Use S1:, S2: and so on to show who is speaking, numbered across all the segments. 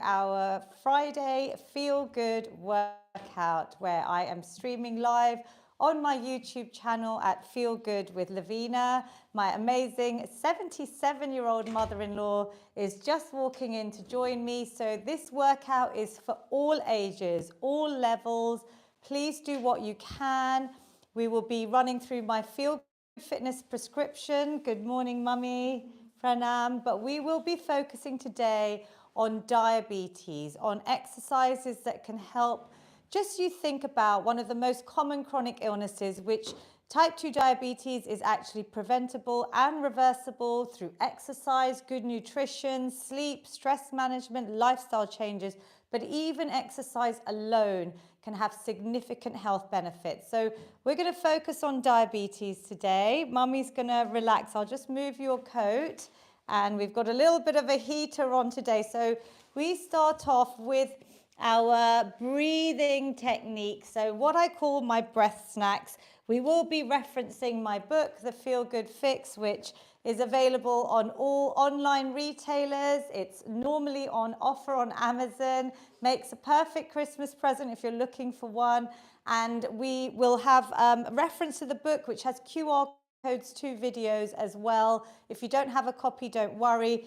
S1: our Friday Feel Good workout, where I am streaming live on my YouTube channel at Feel Good with Lavina. My amazing 77-year-old mother-in-law is just walking in to join me. So this workout is for all ages, all levels. Please do what you can. We will be running through my Feel Good Fitness prescription. Good morning, Mummy. Pranam. But we will be focusing today on diabetes, on exercises that can help. Just you think about one of the most common chronic illnesses, which type 2 diabetes is actually preventable and reversible through exercise, good nutrition, sleep, stress management, lifestyle changes. But even exercise alone can have significant health benefits. So we're going to focus on diabetes today. Mummy's going to relax. I'll just move your coat. And we've got a little bit of a heater on today. So we start off with our breathing technique. So what I call my breath snacks. We will be referencing my book, The Feel Good Fix, which is available on all online retailers. It's normally on offer on Amazon. Makes a perfect Christmas present if you're looking for one. And we will have a reference to the book, which has QR codes, 2 videos as well. If you don't have a copy, don't worry.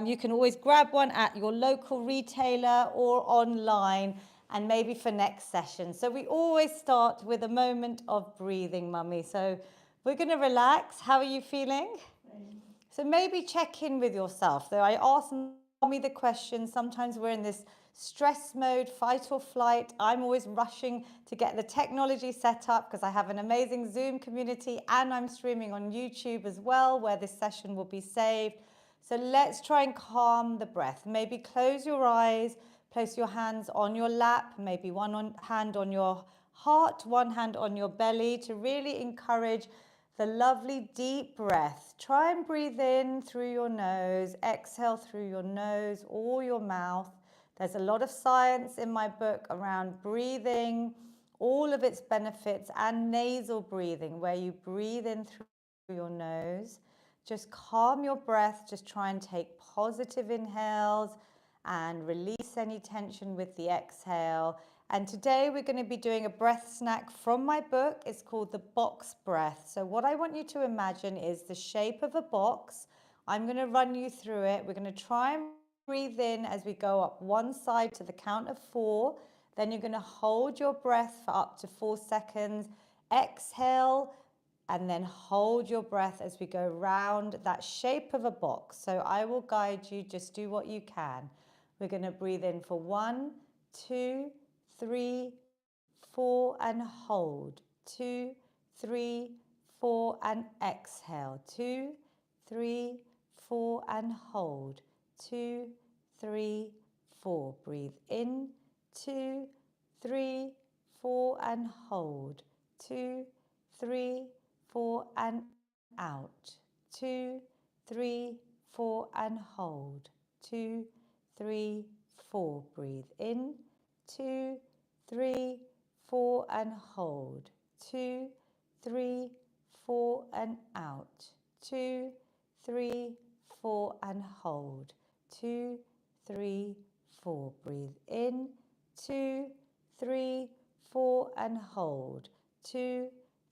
S1: You can always grab one at your local retailer or online, and maybe for next session. So we always start with a moment of breathing, Mummy. So we're going to relax. How are you feeling? So maybe check in with yourself. Though I ask Mummy the question, sometimes we're in this stress mode, fight or flight. I'm always rushing to get the technology set up because I have an amazing Zoom community and I'm streaming on YouTube as well, where this session will be saved. So let's try and calm the breath. Maybe close your eyes, place your hands on your lap, maybe one hand on your heart, one hand on your belly, to really encourage the lovely deep breath. Try and breathe in through your nose, exhale through your nose or your mouth. There's a lot of science in my book around breathing, all of its benefits, and nasal breathing, where you breathe in through your nose. Just calm your breath. Just try and take positive inhales and release any tension with the exhale. And today we're going to be doing a breath snack from my book. It's called the box breath. So what I want you to imagine is the shape of a box. I'm going to run you through it. We're going to try and breathe in as we go up one side to the count of 4. Then you're going to hold your breath for up to 4 seconds. Exhale and then hold your breath as we go round that shape of a box. So I will guide you. Just do what you can. We're going to breathe in for 1, 2, 3, 4 and hold. 2, 3, 4 and exhale. 2, 3, 4 and hold. 2, 3, 4. Breathe in. 2, 3, 4 and hold. 2, 3, 4 and out. 2, 3, 4 and hold. 2, 3, 4. Breathe in. 2, 3, 4 and hold. 2, 3, 4 and out. 2, 3, 4 and hold. 2, 3, 4. Breathe in. 2, 3, 4 and hold. 2,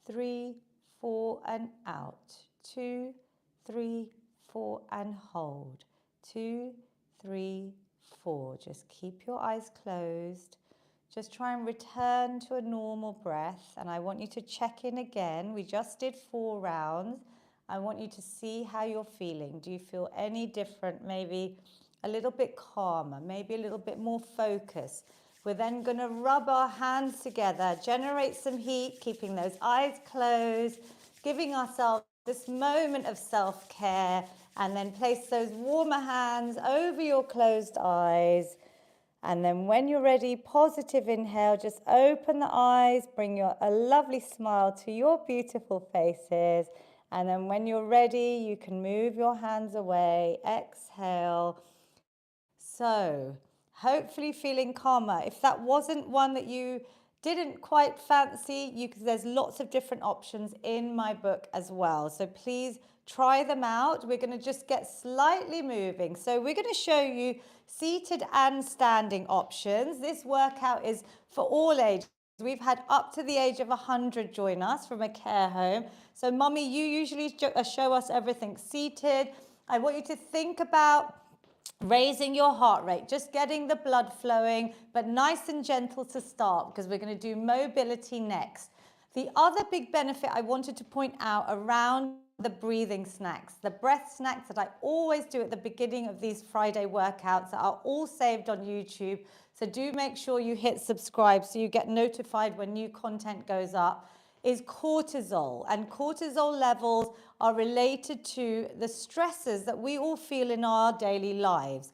S1: 3, 4 and out. 2, 3, 4 and hold. 2, 3, 4. Just keep your eyes closed. Just try and return to a normal breath. And I want you to check in again. We just did 4 rounds. I want you to see how you're feeling. Do you feel any different? Maybe a little bit calmer, maybe a little bit more focused. We're then going to rub our hands together, generate some heat, keeping those eyes closed, giving ourselves this moment of self-care, and then place those warmer hands over your closed eyes. And then when you're ready, positive inhale, just open the eyes, bring a lovely smile to your beautiful faces. And then when you're ready, you can move your hands away, exhale. So hopefully feeling calmer. If that wasn't one that you didn't quite fancy, there's lots of different options in my book as well. So please try them out. We're going to just get slightly moving. So we're going to show you seated and standing options. This workout is for all ages. We've had up to the age of 100 join us from a care home. So Mummy, you usually show us everything seated. I want you to think about raising your heart rate, just getting the blood flowing, but nice and gentle to start because we're going to do mobility next. The other big benefit I wanted to point out around the breathing snacks, the breath snacks that I always do at the beginning of these Friday workouts that are all saved on YouTube. So do make sure you hit subscribe so you get notified when new content goes up, is cortisol. And cortisol levels are related to the stresses that we all feel in our daily lives.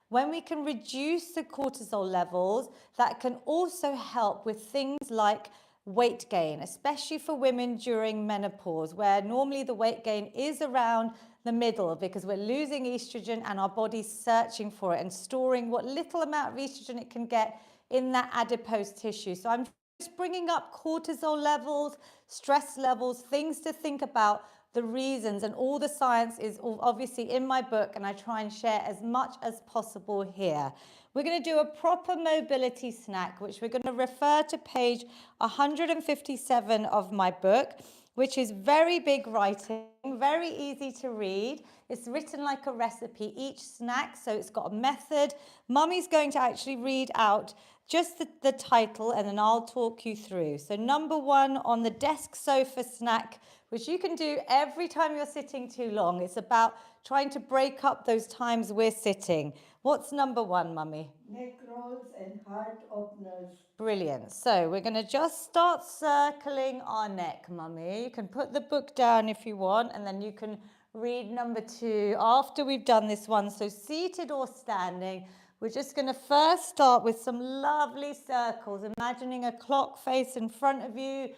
S1: When we can reduce the cortisol levels, that can also help with things like weight gain, especially for women during menopause, where normally the weight gain is around the middle because we're losing estrogen and our body's searching for it and storing what little amount of estrogen it can get in that adipose tissue. So I'm just bringing up cortisol levels, stress levels, things to think about, the reasons, and all the science is obviously in my book, and I try and share as much as possible here. We're going to do a proper mobility snack, which we're going to refer to page 157 of my book, which is very big writing, very easy to read. It's written like a recipe, each snack, so it's got a method. Mummy's going to actually read out just the title, and then I'll talk you through. So number one on the desk sofa snack, which you can do every time you're sitting too long. It's about trying to break up those times we're sitting. What's number one, Mummy?
S2: Neck rolls and heart openers.
S1: Brilliant. So we're going to just start circling our neck, Mummy. You can put the book down if you want, and then you can read number two after we've done this one. So seated or standing, we're just going to first start with some lovely circles, imagining a clock face in front of you,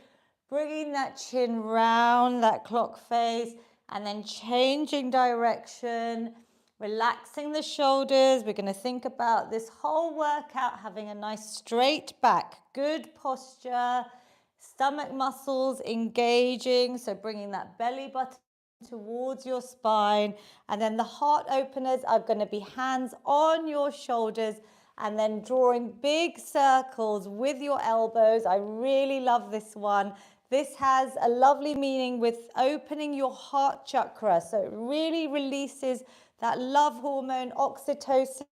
S1: bringing that chin round that clock face, and then changing direction, relaxing the shoulders. We're going to think about this whole workout having a nice straight back, good posture, stomach muscles engaging, so bringing that belly button towards your spine, and then the heart openers are going to be hands on your shoulders and then drawing big circles with your elbows. I really love this one. This has a lovely meaning with opening your heart chakra, so it really releases that love hormone, oxytocin.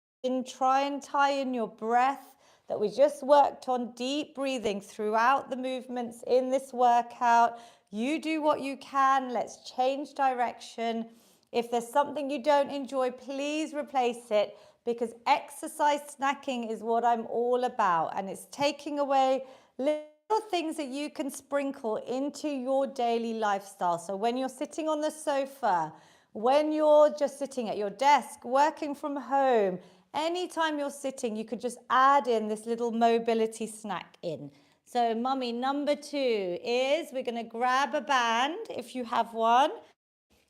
S1: Try and tie in your breath that we just worked on, deep breathing throughout the movements in this workout. You do what you can. Let's change direction. If there's something you don't enjoy, please replace it, because exercise snacking is what I'm all about, and it's taking away little things that you can sprinkle into your daily lifestyle. So when you're sitting on the sofa, when you're just sitting at your desk, working from home, anytime you're sitting, you could just add in this little mobility snack in. So Mummy, number two is we're going to grab a band if you have one,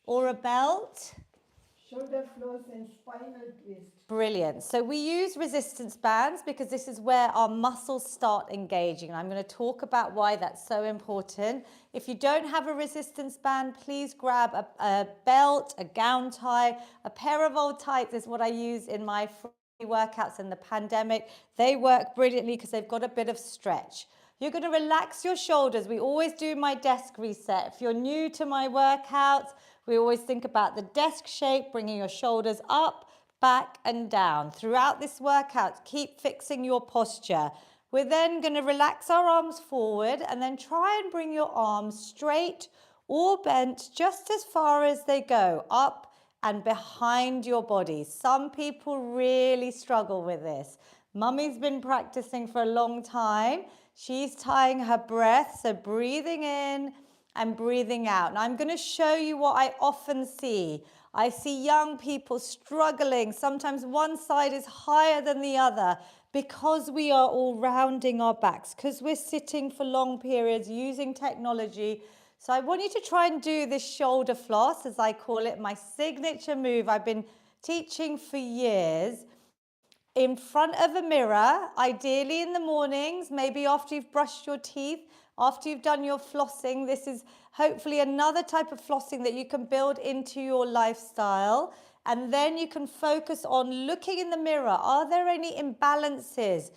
S1: or a belt.
S2: Shoulder flows and spinal twist.
S1: Brilliant. So we use resistance bands because this is where our muscles start engaging. I'm going to talk about why that's so important. If you don't have a resistance band, please grab a belt, a gown tie. A pair of old tights is what I use in my free workouts in the pandemic. They work brilliantly because they've got a bit of stretch. You're going to relax your shoulders. We always do my desk reset. If you're new to my workouts, we always think about the desk shape, bringing your shoulders up, back and down. Throughout this workout, keep fixing your posture. We're then going to relax our arms forward and then try and bring your arms straight or bent just as far as they go, up and behind your body. Some people really struggle with this. Mummy's been practicing for a long time. She's tying her breath, so breathing in and breathing out. And I'm going to show you what I often see. I see young people struggling. Sometimes one side is higher than the other because we are all rounding our backs, because we're sitting for long periods using technology. So I want you to try and do this shoulder floss, as I call it, my signature move I've been teaching for years. in front of a mirror, ideally in the mornings, maybe after you've brushed your teeth, after you've done your flossing. This is hopefully another type of flossing that you can build into your lifestyle. And then you can focus on looking in the mirror. Are there any imbalances?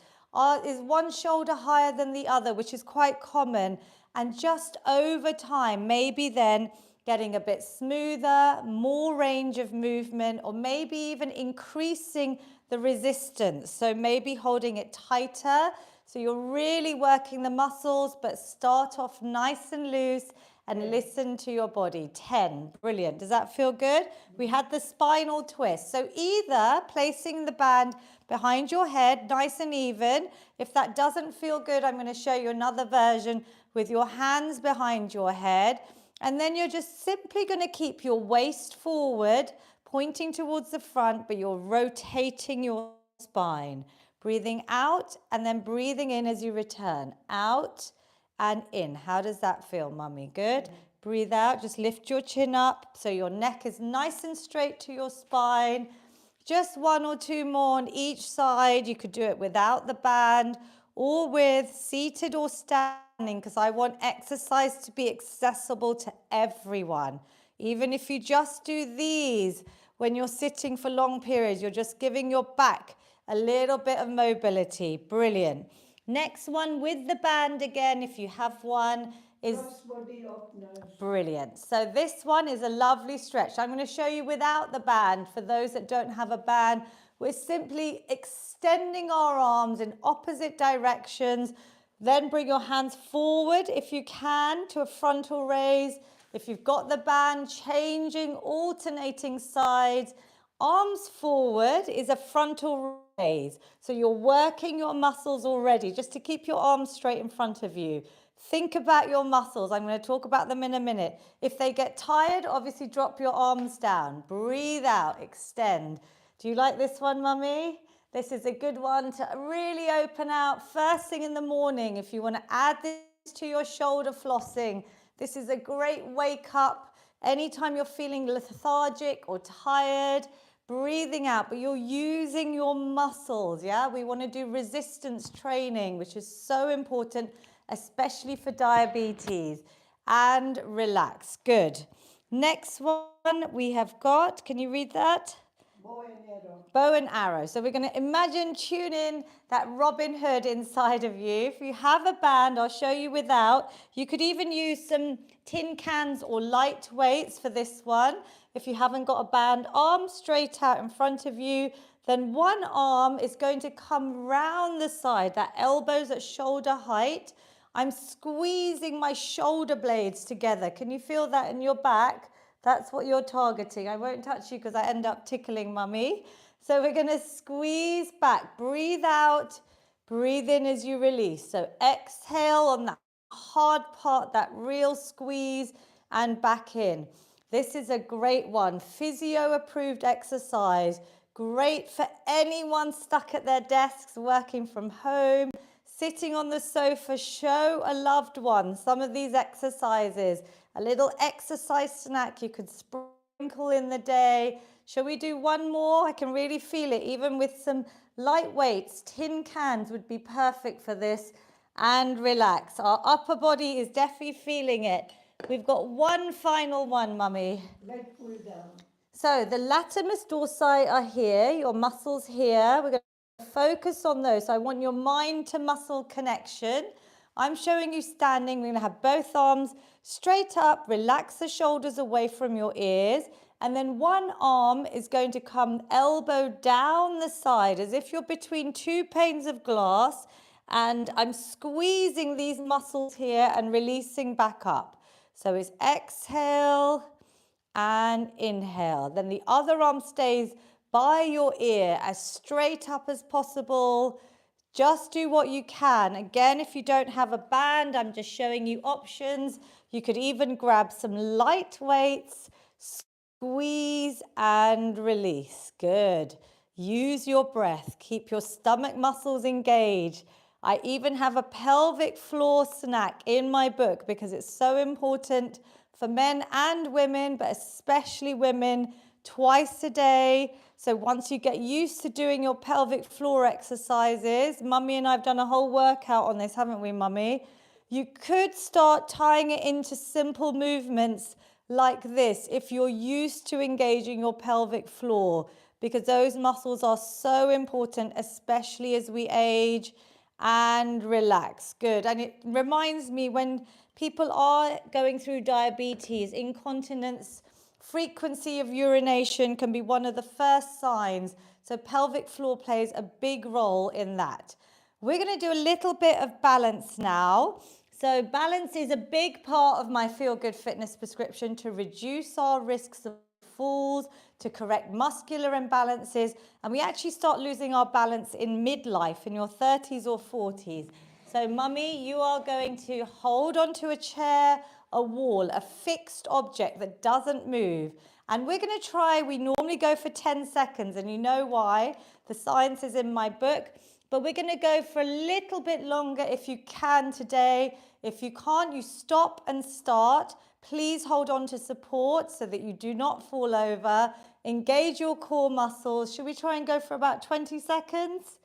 S1: Is one shoulder higher than the other, which is quite common? And just over time, maybe then getting a bit smoother, more range of movement, or maybe even increasing the resistance. So maybe holding it tighter. So you're really working the muscles, but start off nice and loose and listen to your body. 10, brilliant. Does that feel good? We had the spinal twist. So either placing the band behind your head, nice and even. If that doesn't feel good, I'm going to show you another version with your hands behind your head. And then you're just simply going to keep your waist forward, pointing towards the front, but you're rotating your spine. Breathing out and then breathing in as you return. Out and in. How does that feel, mummy? Good? Breathe out. Just lift your chin up so your neck is nice and straight to your spine. Just one or two more on each side. You could do it without the band or with seated or standing, because I want exercise to be accessible to everyone. Even if you just do these when you're sitting for long periods, you're just giving your back a little bit of mobility. Brilliant. Next one with the band again, if you have one, is
S2: Cross-body openers.
S1: brilliant. So this one is a lovely stretch. I'm going to show you without the band. For those that don't have a band, we're simply extending our arms in opposite directions. Then bring your hands forward if you can to a frontal raise. If you've got the band, changing, alternating sides. Arms forward is a frontal raise. So you're working your muscles already just to keep your arms straight in front of you. Think about your muscles. I'm going to talk about them in a minute. If they get tired, obviously drop your arms down. Breathe out, extend. Do you like this one, mummy? This is a good one to really open out first thing in the morning. If you want to add this to your shoulder flossing, this is a great wake up. Anytime you're feeling lethargic or tired, breathing out, but you're using your muscles, yeah? We want to do resistance training, which is so important, especially for diabetes. And relax. Good. Next one we have got, can you read that?
S2: Bow and arrow.
S1: Bow and arrow. So we're going to imagine, tune in that Robin Hood inside of you. If you have a band, I'll show you without. You could even use some tin cans or light weights for this one. If you haven't got a band, arm straight out in front of you. Then one arm is going to come round the side, that elbows at shoulder height. I'm squeezing my shoulder blades together. Can you feel that in your back? That's what you're targeting. I won't touch you because I end up tickling mummy. So we're going to squeeze back. Breathe out. Breathe in as you release. So exhale on that hard part, that real squeeze, and back in. This is a great one. Physio approved exercise. Great for anyone stuck at their desks, working from home, sitting on the sofa. Show a loved one some of these exercises. A little exercise snack you could sprinkle in the day. Shall we do one more? I can really feel it. Even with some light weights, tin cans would be perfect for this. And relax. Our upper body is definitely feeling it. We've got one final one, mummy.
S2: Leg pull down.
S1: So the latimus dorsi are here, your muscles here. We're going to focus on those. So I want your mind to muscle connection. I'm showing you standing. We're going to have both arms straight up. Relax the shoulders away from your ears. And then one arm is going to come elbow down the side as if you're between two panes of glass. And I'm squeezing these muscles here and releasing back up. So it's exhale and inhale. Then the other arm stays by your ear as straight up as possible. Just do what you can. Again, if you don't have a band, I'm just showing you options. You could even grab some light weights, squeeze and release. Good. Use your breath. Keep your stomach muscles engaged. I even have a pelvic floor snack in my book because it's so important for men and women, but especially women, twice a day. So once you get used to doing your pelvic floor exercises, Mummy and I have done a whole workout on this, haven't we, Mummy? You could start tying it into simple movements like this if you're used to engaging your pelvic floor, because those muscles are so important, especially as we age. And relax. Good. And it reminds me, when people are going through diabetes, incontinence, frequency of urination can be one of the first signs. So pelvic floor plays a big role in that. We're going to do a little bit of balance now. So balance is a big part of my Feel Good Fitness prescription to reduce our risks of falls, to correct muscular imbalances, and we actually start losing our balance in midlife, in your 30s or 40s. So Mummy, you are going to hold onto a chair, a wall, a fixed object that doesn't move. And we're going to try, we normally go for 10 seconds, and you know why. The science is in my book. But we're going to go for a little bit longer if you can today. If you can't, you stop and start. Please hold on to support so that you do not fall over. Engage your core muscles. Should we try and go for about 20 seconds?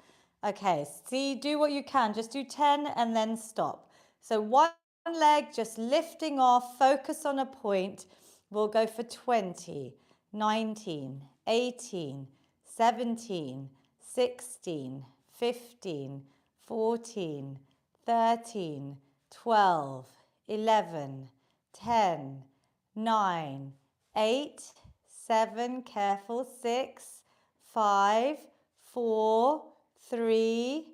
S1: Okay, see, do what you can. Just do 10 and then stop. So one leg just lifting off, focus on a point. We'll go for 20, 19, 18, 17, 16, 15, 14, 13, 12, 11, 10, 9, 8, 7, careful, 6, 5, 4, 3,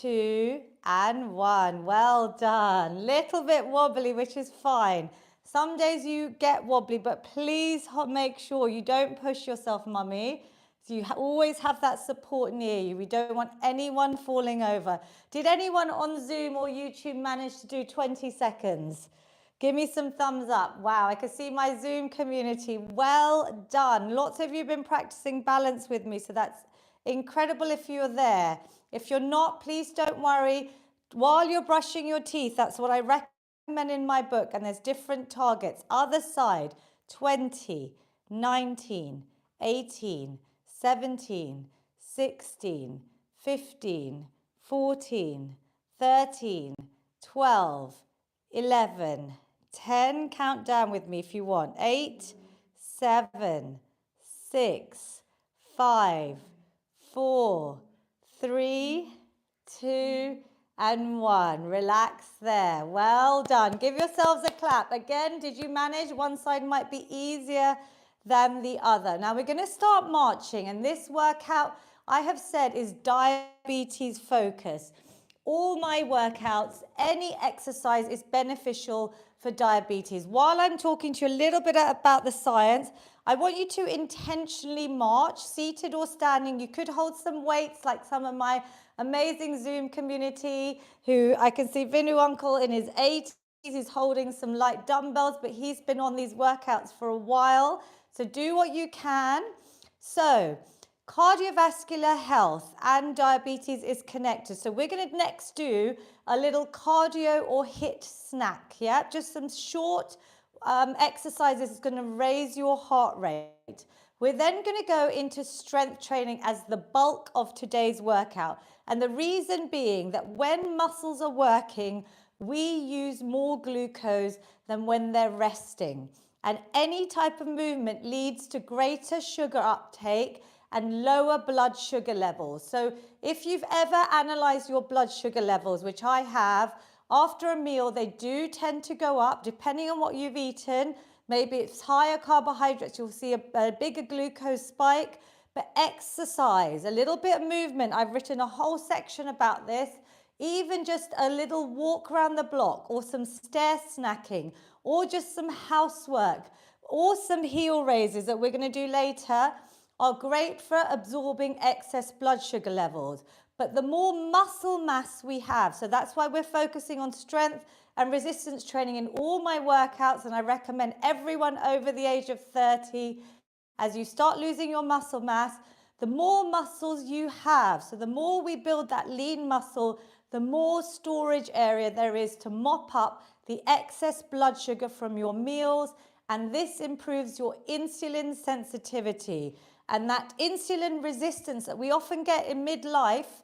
S1: 2, and 1. Well done. Little bit wobbly, which is fine. Some days you get wobbly, but please make sure you don't push yourself, Mummy. So you always have that support near you. We don't want anyone falling over. Did anyone on Zoom or YouTube manage to do 20 seconds? Give me some thumbs up. Wow, I can see my Zoom community. Well done. Lots of you have been practicing balance with me, so that's incredible if you're there. If you're not, please don't worry. While you're brushing your teeth, that's what I recommend in my book, and there's different targets. Other side, 20, 19, 18, 17, 16, 15, 14, 13, 12, 11, 10. Count down with me if you want. 8, 7, 6, 5, 4, 3, 2, and 1. Relax there. Well done. Give yourselves a clap. Again, did you manage? One side might be easier than the other. Now we're going to start marching, and this workout I have said is diabetes focused. All my workouts, any exercise is beneficial for diabetes. While I'm talking to you a little bit about the science, I want you to intentionally march, seated or standing. You could hold some weights like some of my amazing Zoom community, who I can see Vinu Uncle in his 80s. He's holding some light dumbbells, but he's been on these workouts for a while. So do what you can. So cardiovascular health and diabetes is connected. So we're going to next do a little cardio or HIIT snack. Yeah, just some short exercises is going to raise your heart rate. We're then going to go into strength training as the bulk of today's workout. And the reason being that when muscles are working, we use more glucose than when they're resting. And any type of movement leads to greater sugar uptake and lower blood sugar levels. So if you've ever analyzed your blood sugar levels, which I have, after a meal, they do tend to go up depending on what you've eaten. Maybe it's higher carbohydrates, you'll see a bigger glucose spike. But exercise, a little bit of movement, I've written a whole section about this. Even just a little walk around the block, or some stair snacking, or just some housework, or some heel raises that we're going to do later, are great for absorbing excess blood sugar levels. But the more muscle mass we have, so that's why we're focusing on strength and resistance training in all my workouts, and I recommend everyone over the age of 30, as you start losing your muscle mass, the more muscles you have, so the more we build that lean muscle, the more storage area there is to mop up the excess blood sugar from your meals and this improves your insulin sensitivity. And that insulin resistance that we often get in midlife,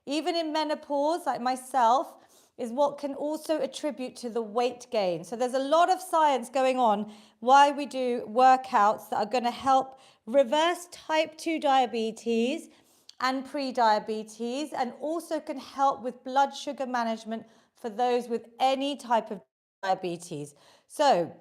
S1: even in menopause, like myself, is what can also attribute to the weight gain. So there's a lot of science going on why we do workouts that are going to help reverse type 2 diabetes and pre-diabetes, and also can help with blood sugar management for those with any type of diabetes. So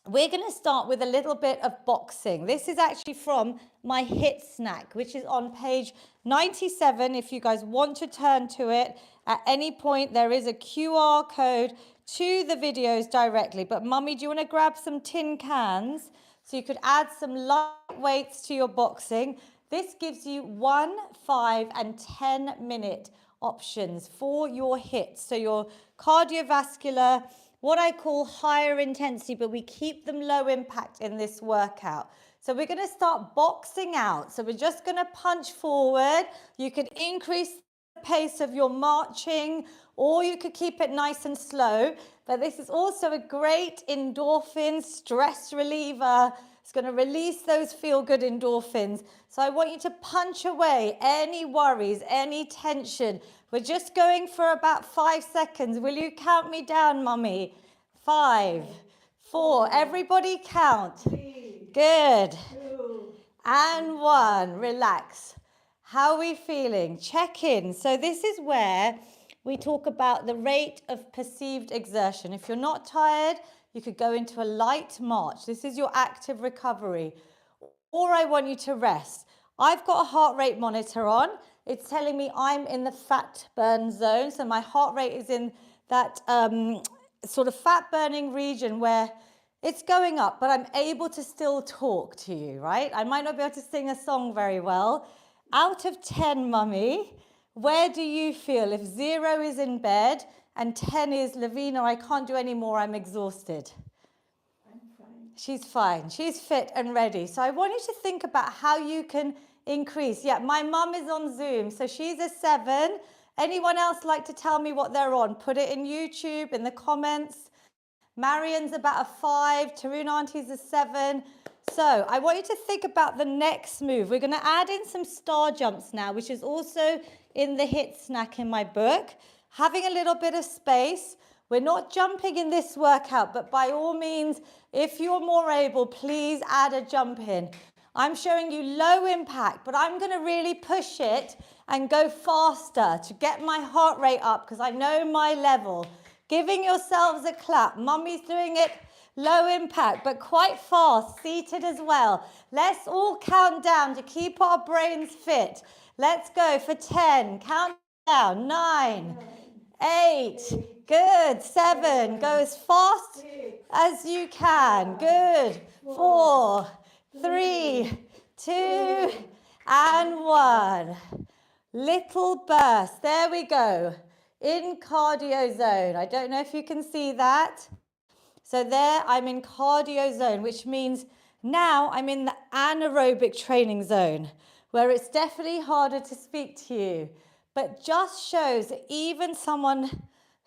S1: we're going to start with a little bit of boxing. This is actually from my hit snack, which is on page 97. If you guys want to turn to it at any point, there is a QR code to the videos directly. But Mummy, do you want to grab some tin cans so you could add some light weights to your boxing? This gives you 1, 5, and 10-minute options for your hits. So your cardiovascular, what I call higher intensity, but we keep them low impact in this workout. So we're going to start boxing out. So we're just going to punch forward. You could increase the pace of your marching, or you could keep it nice and slow. But this is also a great endorphin stress reliever. It's going to release those feel-good endorphins. So I want you to punch away any worries, any tension. We're just going for about 5 seconds. Will you count me down, Mummy? 5, 4. Everybody count.
S2: 3,
S1: Good.
S2: 2,
S1: And 1. Relax. How are we feeling? Check in. So this is where we talk about the rate of perceived exertion. If you're not tired, you could go into a light march. This is your active recovery. Or I want you to rest. I've got a heart rate monitor on. It's telling me I'm in the fat burn zone. So my heart rate is in that sort of fat burning region where it's going up, but I'm able to still talk to you, right? I might not be able to sing a song very well. Out of 10, Mummy, where do you feel? If 0 is in bed and 10 is, Lavina, I can't do any more, I'm exhausted.
S2: I'm fine.
S1: She's fine. She's fit and ready. So I want you to think about how you can increase. Yeah, my mum is on Zoom, so she's a 7. Anyone else like to tell me what they're on? Put it in YouTube, in the comments. Marion's about a 5. Tarun Auntie's a 7. So I want you to think about the next move. We're going to add in some star jumps now, which is also in the hit snack in my book. Having a little bit of space. We're not jumping in this workout, but by all means, if you're more able, please add a jump in. I'm showing you low impact, but I'm going to really push it and go faster to get my heart rate up because I know my level. Giving yourselves a clap. Mummy's doing it low impact, but quite fast, seated as well. Let's all count down to keep our brains fit. Let's go for 10. Count down. 9, 8. Good. 7. Go as fast as you can. Good. 4, 3, 2, and 1. Little burst. There we go. In cardio zone. I don't know if you can see that. So there I'm in cardio zone, which means now I'm in the anaerobic training zone, where it's definitely harder to speak to you, but just shows that even someone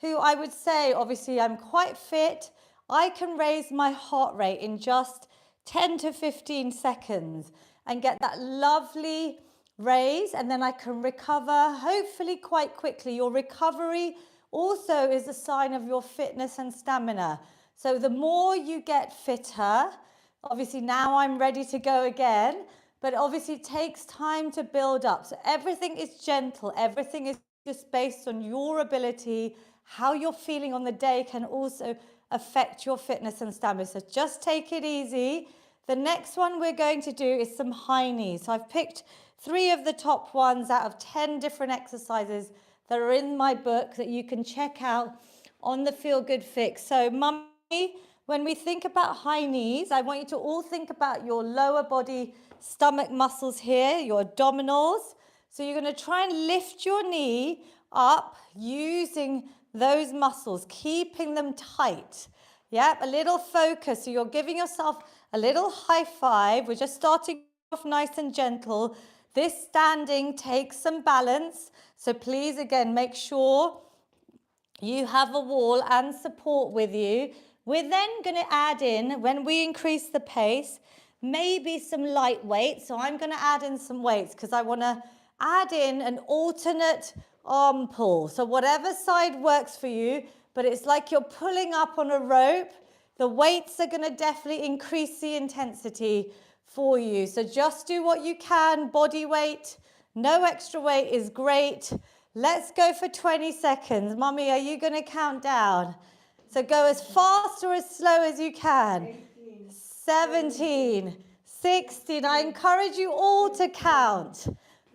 S1: who I would say, obviously I'm quite fit, I can raise my heart rate in just 10 to 15 seconds and get that lovely raise, and then I can recover hopefully quite quickly. Your recovery also is a sign of your fitness and stamina. So the more you get fitter, obviously now I'm ready to go again, but obviously it takes time to build up. So everything is gentle. Everything is just based on your ability. How you're feeling on the day can also affect your fitness and stamina. So just take it easy. The next one we're going to do is some high knees. So I've picked 3 of the top ones out of 10 different exercises that are in my book that you can check out on the Feel Good Fix. So Mummy, when we think about high knees, I want you to all think about your lower body stomach muscles here, your abdominals. So you're going to try and lift your knee up using those muscles, keeping them tight. Yep, a little focus. So you're giving yourself a little high five. We're just starting off nice and gentle. This standing takes some balance. So please, again, make sure you have a wall and support with you. We're then going to add in, when we increase the pace, maybe some light weights. So I'm going to add in some weights because I want to add in an alternate arm pull. So whatever side works for you, but it's like you're pulling up on a rope. The weights are going to definitely increase the intensity for you. So just do what you can, body weight. No extra weight is great. Let's go for 20 seconds. Mummy, are you going to count down? So go as fast or as slow as you can.
S2: 18,
S1: 17, 16. I encourage you all to count.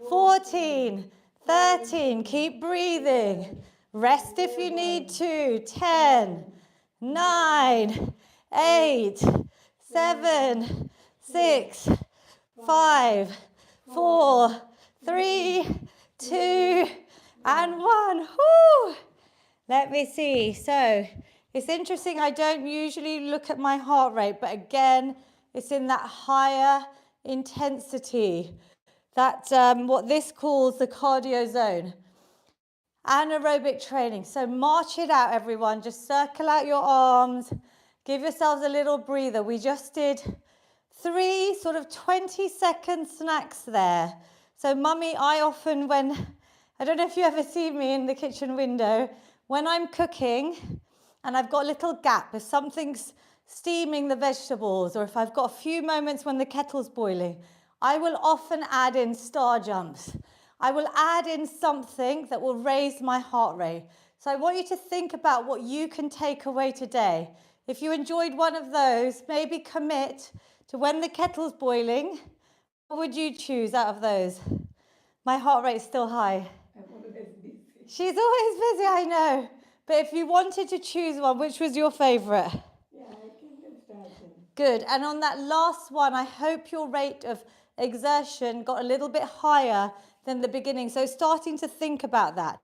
S1: 14, 13. Keep breathing. Rest if you need to. 10, 9, 8, 7, 6, 5, 4, 3, 2, and 1. Woo! Let me see. So it's interesting. I don't usually look at my heart rate, but again, it's in that higher intensity. That's what this calls the cardio zone. Anaerobic training. So march it out, everyone. Just circle out your arms. Give yourselves a little breather. We just did 3 sort of 20-second snacks there. So mummy, I often I don't know if you ever see me in the kitchen window, when I'm cooking and I've got a little gap, if something's steaming the vegetables or if I've got a few moments when the kettle's boiling, I will often add in star jumps. I will add in something that will raise my heart rate. So I want you to think about what you can take away today. If you enjoyed one of those, maybe commit to when the kettle's boiling. What would you choose out of those? My heart rate's still high.
S2: I'm always busy.
S1: She's always busy, I know. But if you wanted to choose one, which was your favorite?
S2: Yeah, I can get started.
S1: Good. And on that last one, I hope your rate of exertion got a little bit higher than the beginning. So starting to think about that.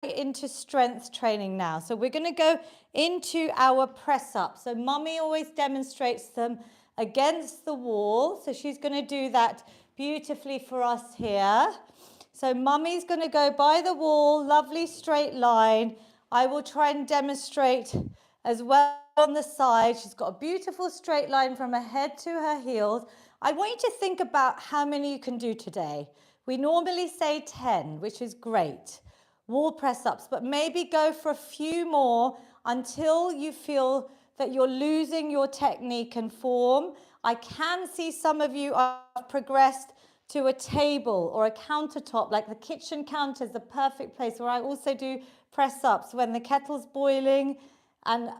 S1: Into strength training now. So we're going to go into our press up. So mummy always demonstrates them against the wall. So she's going to do that beautifully for us here. So mummy's going to go by the wall, lovely straight line. I will try and demonstrate as well on the side. She's got a beautiful straight line from her head to her heels. I want you to think about how many you can do today. We normally say 10, which is great. Wall press ups, but maybe go for a few more until you feel that you're losing your technique and form. I can see some of you have progressed to a table or a countertop, like the kitchen counter is the perfect place where I also do press ups when the kettle's boiling. And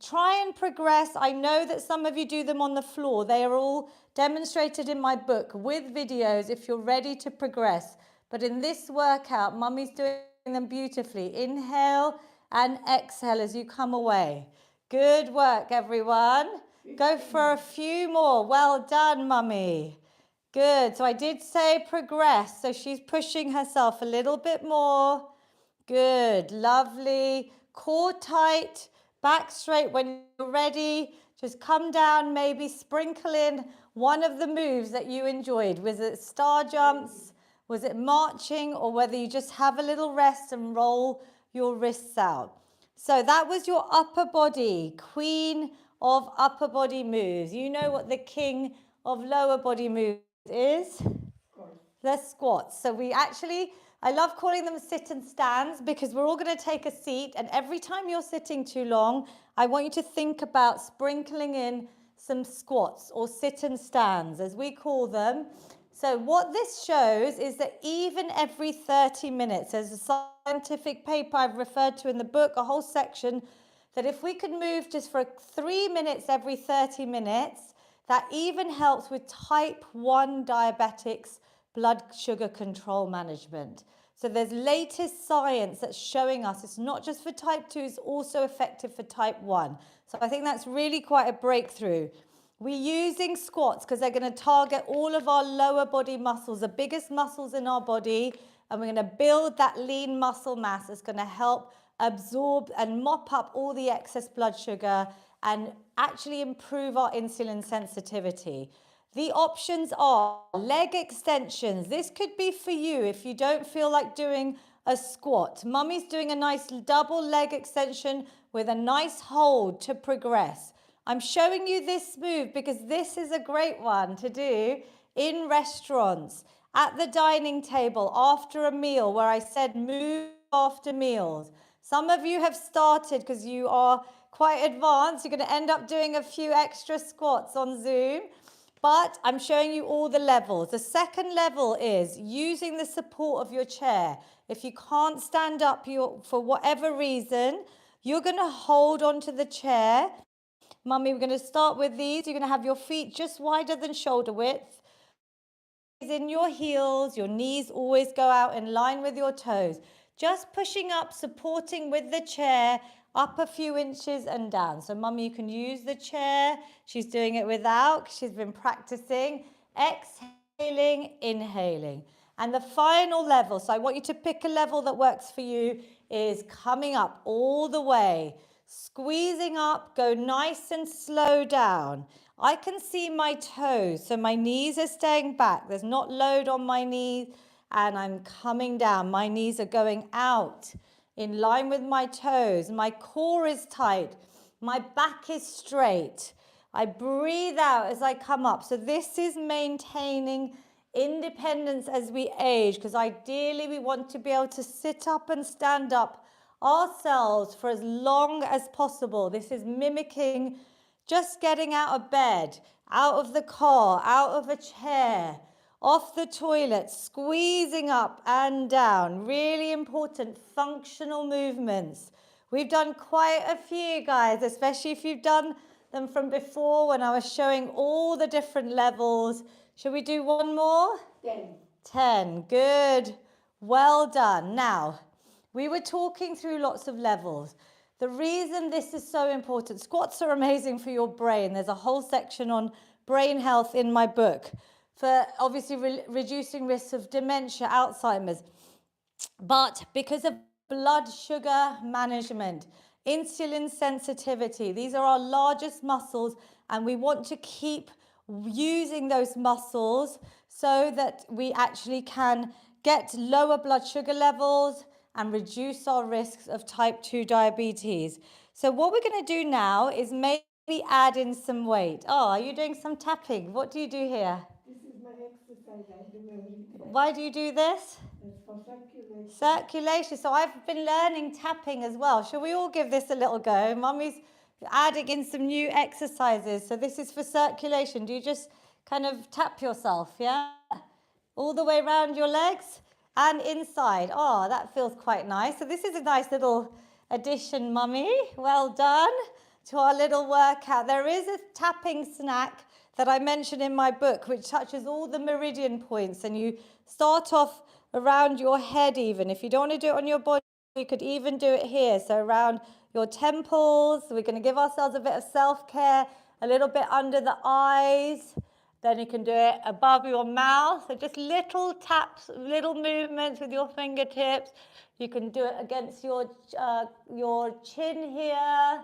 S1: try and progress. I know that some of you do them on the floor. They are all demonstrated in my book with videos if you're ready to progress. But in this workout, mummy's doing them beautifully. Inhale and exhale as you come away. Good work, everyone. Go for a few more. Well done, mummy. Good. So I did say progress. So she's pushing herself a little bit more. Good. Lovely. Core tight. Back straight when you're ready. Just come down, maybe sprinkle in one of the moves that you enjoyed. Was it star jumps? Was it marching? Or whether you just have a little rest and roll your wrists out. So that was your upper body, queen of upper body moves. You know what the king of lower body moves is? The squats. So I love calling them sit and stands because we're all going to take a seat, and every time you're sitting too long, I want you to think about sprinkling in some squats or sit and stands as we call them. So what this shows is that even every 30 minutes, there's a scientific paper I've referred to in the book, a whole section, that if we could move just for 3 minutes every 30 minutes, that even helps with type 1 diabetics blood sugar control management. So there's latest science that's showing us it's not just for type 2, it's also effective for type 1. So I think that's really quite a breakthrough. We're using squats because they're going to target all of our lower body muscles, the biggest muscles in our body, and we're going to build that lean muscle mass that's going to help absorb and mop up all the excess blood sugar and actually improve our insulin sensitivity. The options are leg extensions. This could be for you if you don't feel like doing a squat. Mummy's doing a nice double leg extension with a nice hold to progress. I'm showing you this move because this is a great one to do in restaurants, at the dining table, after a meal, where I said move after meals. Some of you have started because you are quite advanced. You're going to end up doing a few extra squats on Zoom. But I'm showing you all the levels. The second level is using the support of your chair. If you can't stand up for whatever reason, you're going to hold onto the chair. Mummy, we're going to start with these. You're going to have your feet just wider than shoulder width. In your heels, your knees always go out in line with your toes. Just pushing up, supporting with the chair, up a few inches and down. So Mummy, you can use the chair. She's doing it without, she's been practicing. Exhaling, inhaling. And the final level, so I want you to pick a level that works for you, is coming up all the way. Squeezing up, go nice and slow down. I can see my toes, so my knees are staying back. There's not load on my knees, and I'm coming down. My knees are going out in line with my toes. My core is tight. My back is straight. I breathe out as I come up. So this is maintaining independence as we age, because ideally we want to be able to sit up and stand up ourselves for as long as possible. This is mimicking just getting out of bed, out of the car, out of a chair, off the toilet, squeezing up and down. Really important functional movements. We've done quite a few, guys, especially if you've done them from before when I was showing all the different levels. Should we do one more?
S2: 10.
S1: 10. Good. Well done. Now, we were talking through lots of levels. The reason this is so important, squats are amazing for your brain. There's a whole section on brain health in my book for obviously reducing risks of dementia, Alzheimer's. But because of blood sugar management, insulin sensitivity, these are our largest muscles, and we want to keep using those muscles so that we actually can get lower blood sugar levels and reduce our risks of type 2 diabetes. So what we're going to do now is maybe add in some weight. Oh, are you doing some tapping? What do you do here?
S2: This is my exercise I do every day.
S1: Why do you do this?
S2: It's for circulation.
S1: Circulation. So I've been learning tapping as well. Shall we all give this a little go? Mummy's adding in some new exercises. So this is for circulation. Do you just kind of tap yourself, yeah? All the way around your legs and inside. Oh, that feels quite nice. So this is a nice little addition, Mummy. Well done to our little workout. There is a tapping snack that I mentioned in my book, which touches all the meridian points, and you start off around your head even. If you don't want to do it on your body, you could even do it here. So around your temples. We're going to give ourselves a bit of self-care, a little bit under the eyes. Then you can do it above your mouth. So just little taps, little movements with your fingertips. You can do it against your chin here.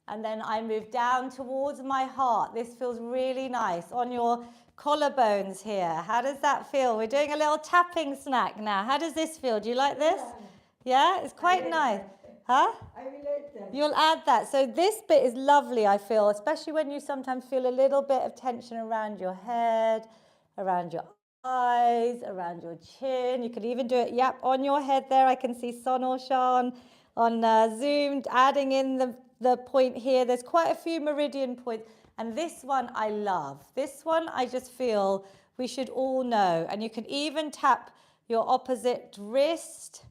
S1: And then I move down towards my heart. This feels really nice on your collarbones here. How does that feel? We're doing a little tapping snack now. How does this feel? Do you like this? Yeah, it's quite nice. Huh?
S2: I will add that.
S1: You'll add that. So this bit is lovely, I feel, especially when you sometimes feel a little bit of tension around your head, around your eyes, around your chin. You could even do it, yep, on your head there. I can see Sonal Shan on Zoom adding in the point here. There's quite a few meridian points. And this one I love. This one I just feel we should all know. And you can even tap your opposite wrist.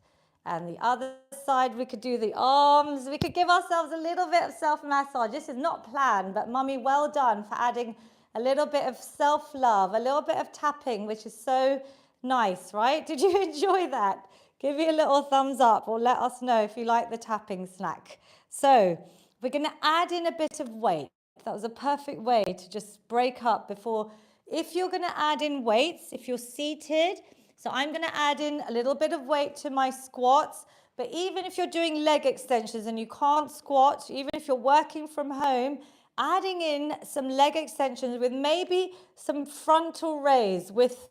S1: And the other side, we could do the arms. We could give ourselves a little bit of self-massage. This is not planned, but Mummy, well done for adding a little bit of self-love, a little bit of tapping, which is so nice, right? Did you enjoy that? Give me a little thumbs up or let us know if you like the tapping snack. So we're going to add in a bit of weight. That was a perfect way to just break up before. If you're going to add in weights, if you're seated, so I'm going to add in a little bit of weight to my squats. But even if you're doing leg extensions and you can't squat, even if you're working from home, adding in some leg extensions with maybe some frontal raise with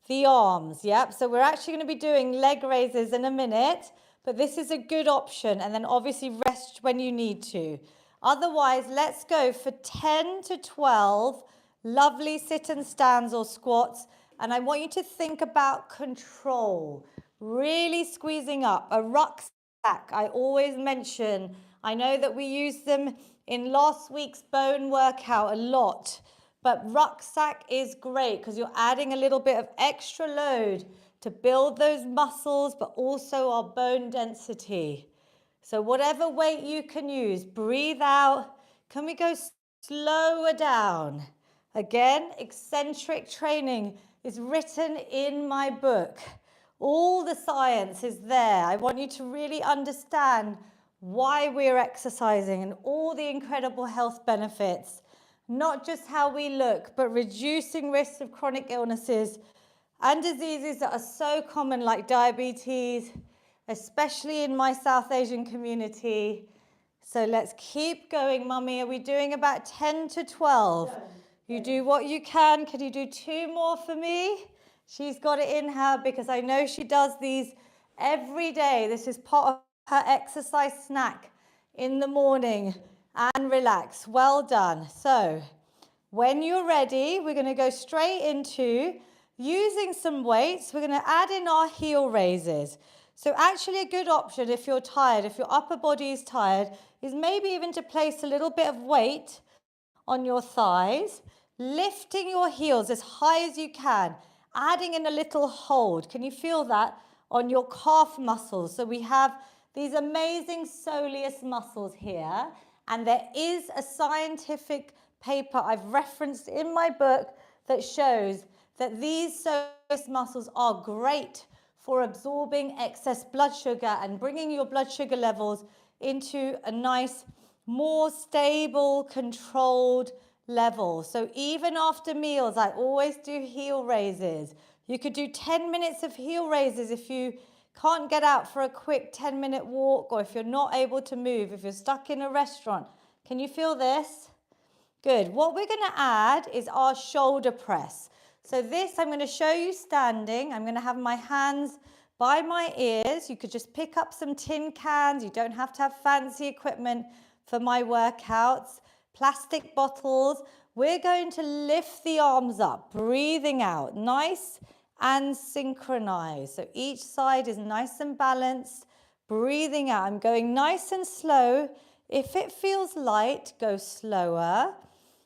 S1: the arms. Yep, so we're actually going to be doing leg raises in a minute, but this is a good option. And then obviously rest when you need to. Otherwise, let's go for 10 to 12 lovely sit and stands or squats. And I want you to think about control, really squeezing up. A rucksack, I always mention. I know that we use them in last week's bone workout a lot, but rucksack is great because you're adding a little bit of extra load to build those muscles, but also our bone density. So whatever weight you can use, breathe out. Can we go slower down? Again, eccentric training is written in my book. All the science is there. I want you to really understand why we're exercising and all the incredible health benefits. Not just how we look, but reducing risks of chronic illnesses and diseases that are so common like diabetes, especially in my South Asian community. So let's keep going, Mummy. Are we doing about 10 to 12? You do what you can. Can you do 2 more for me? She's got it in her because I know she does these every day. This is part of her exercise snack in the morning. And relax. Well done. So when you're ready, we're going to go straight into using some weights. We're going to add in our heel raises. So actually a good option if you're tired, if your upper body is tired, is maybe even to place a little bit of weight on your thighs, lifting your heels as high as you can, adding in a little hold. Can you feel that on your calf muscles? So we have these amazing soleus muscles here, and there is a scientific paper I've referenced in my book that shows that these soleus muscles are great for absorbing excess blood sugar and bringing your blood sugar levels into a nice, more stable, controlled level. So even after meals, I always do heel raises. You could do 10 minutes of heel raises if you can't get out for a quick 10-minute walk, or if you're not able to move, if you're stuck in a restaurant. Can you feel this? Good. What we're going to add is our shoulder press. So this I'm going to show you standing. I'm going to have my hands by my ears. You could just pick up some tin cans. You don't have to have fancy equipment for my workouts. Plastic bottles. We're going to lift the arms up, breathing out, nice and synchronized. So each side is nice and balanced, breathing out. I'm going nice and slow. If it feels light, go slower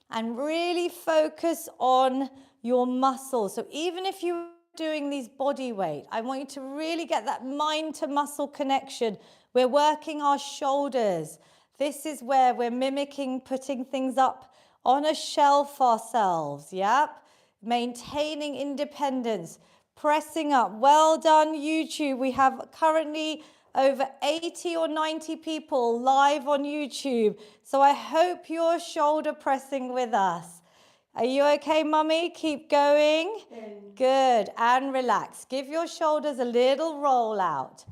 S1: and really focus on your muscles. So even if you're doing these body weight, I want you to really get that mind to muscle connection. We're working our shoulders. This is where we're mimicking putting things up on a shelf ourselves, yep? Maintaining independence, pressing up. Well done, YouTube. We have currently over 80 or 90 people live on YouTube. So I hope you're shoulder pressing with us. Are you okay, Mummy? Keep going. Good. And relax. Give your shoulders a little roll out.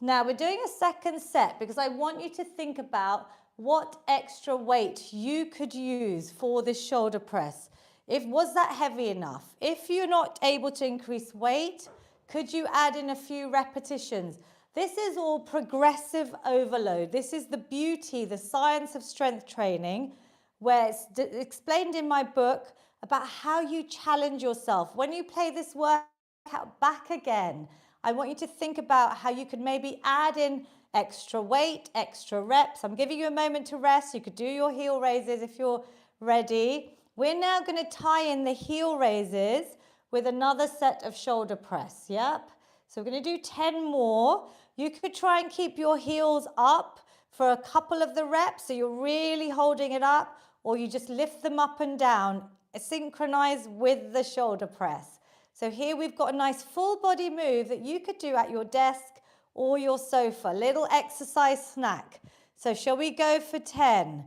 S1: Now we're doing a second set because I want you to think about what extra weight you could use for this shoulder press. Was that heavy enough? If you're not able to increase weight, could you add in a few repetitions? This is all progressive overload. This is the beauty, the science of strength training, where it's explained in my book about how you challenge yourself. When you play this workout back again, I want you to think about how you could maybe add in extra weight, extra reps. I'm giving you a moment to rest. You could do your heel raises if you're ready. We're now going to tie in the heel raises with another set of shoulder press, yep? So we're going to do 10 more. You could try and keep your heels up for a couple of the reps, so you're really holding it up, or you just lift them up and down, synchronize with the shoulder press. So here we've got a nice full body move that you could do at your desk or your sofa, little exercise snack. So shall we go for 10?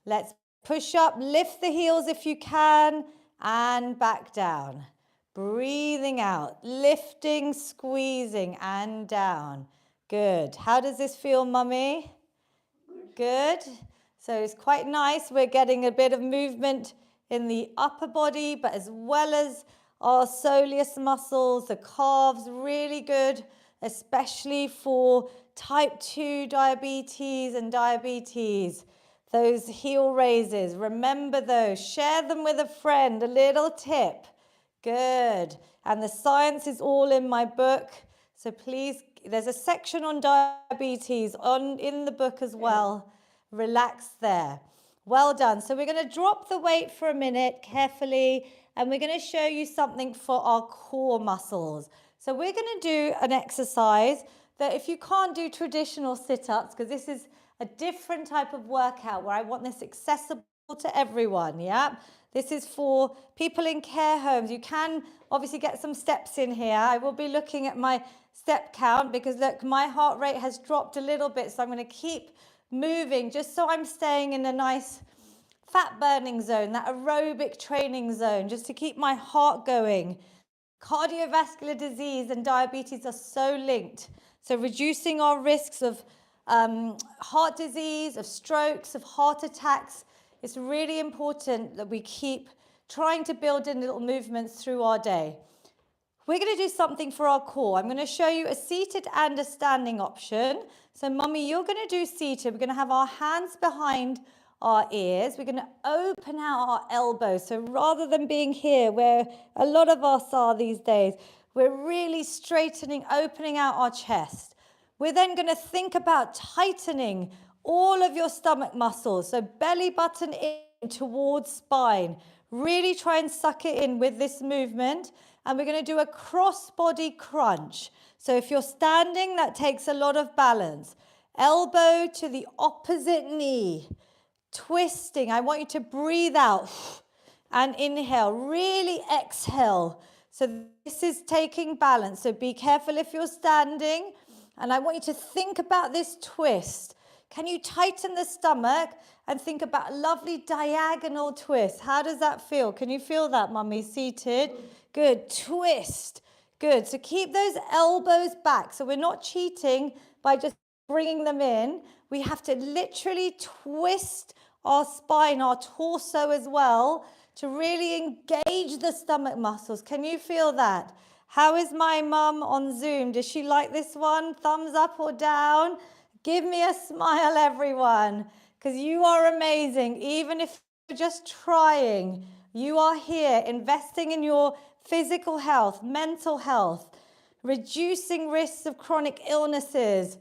S1: Let's push up, lift the heels if you can, and back down. Breathing out, lifting, squeezing, and down. Good. How does this feel, Mummy? Good. So it's quite nice. We're getting a bit of movement in the upper body, but as well as our soleus muscles, the calves, really good, especially for type 2 diabetes and diabetes. Those heel raises, remember those. Share them with a friend, a little tip. Good. And the science is all in my book. So please, there's a section on diabetes in the book as well. Relax there. Well done. So we're going to drop the weight for a minute carefully, and we're going to show you something for our core muscles. So we're going to do an exercise that if you can't do traditional sit-ups, because this is a different type of workout where I want this accessible to everyone, yeah? This is for people in care homes. You can obviously get some steps in here. I will be looking at my step count because look, my heart rate has dropped a little bit, so I'm going to keep moving just so I'm staying in a nice fat burning zone, that aerobic training zone, just to keep my heart going. Cardiovascular disease and diabetes are so linked. So reducing our risks of heart disease, of strokes, of heart attacks, it's really important that we keep trying to build in little movements through our day. We're going to do something for our core. I'm going to show you a seated and a standing option. So mummy, you're going to do seated. We're going to have our hands behind our ears. We're going to open out our elbows. So rather than being here where a lot of us are these days, we're really straightening, opening out our chest. We're then going to think about tightening all of your stomach muscles. So belly button in towards spine. Really try and suck it in with this movement. And we're going to do a cross-body crunch. So if you're standing, that takes a lot of balance. Elbow to the opposite knee. Twisting. I want you to breathe out and inhale. Really exhale. So this is taking balance. So be careful if you're standing. And I want you to think about this twist. Can you tighten the stomach and think about a lovely diagonal twist? How does that feel? Can you feel that, mummy? Seated. Good. Twist. Good. So keep those elbows back. So we're not cheating by just bringing them in. We have to literally twist our spine, our torso as well, to really engage the stomach muscles. Can you feel that? How is my mum on Zoom? Does she like this one? Thumbs up or down? Give me a smile, everyone, because you are amazing. Even if you're just trying, you are here investing in your physical health, mental health, reducing risks of chronic illnesses.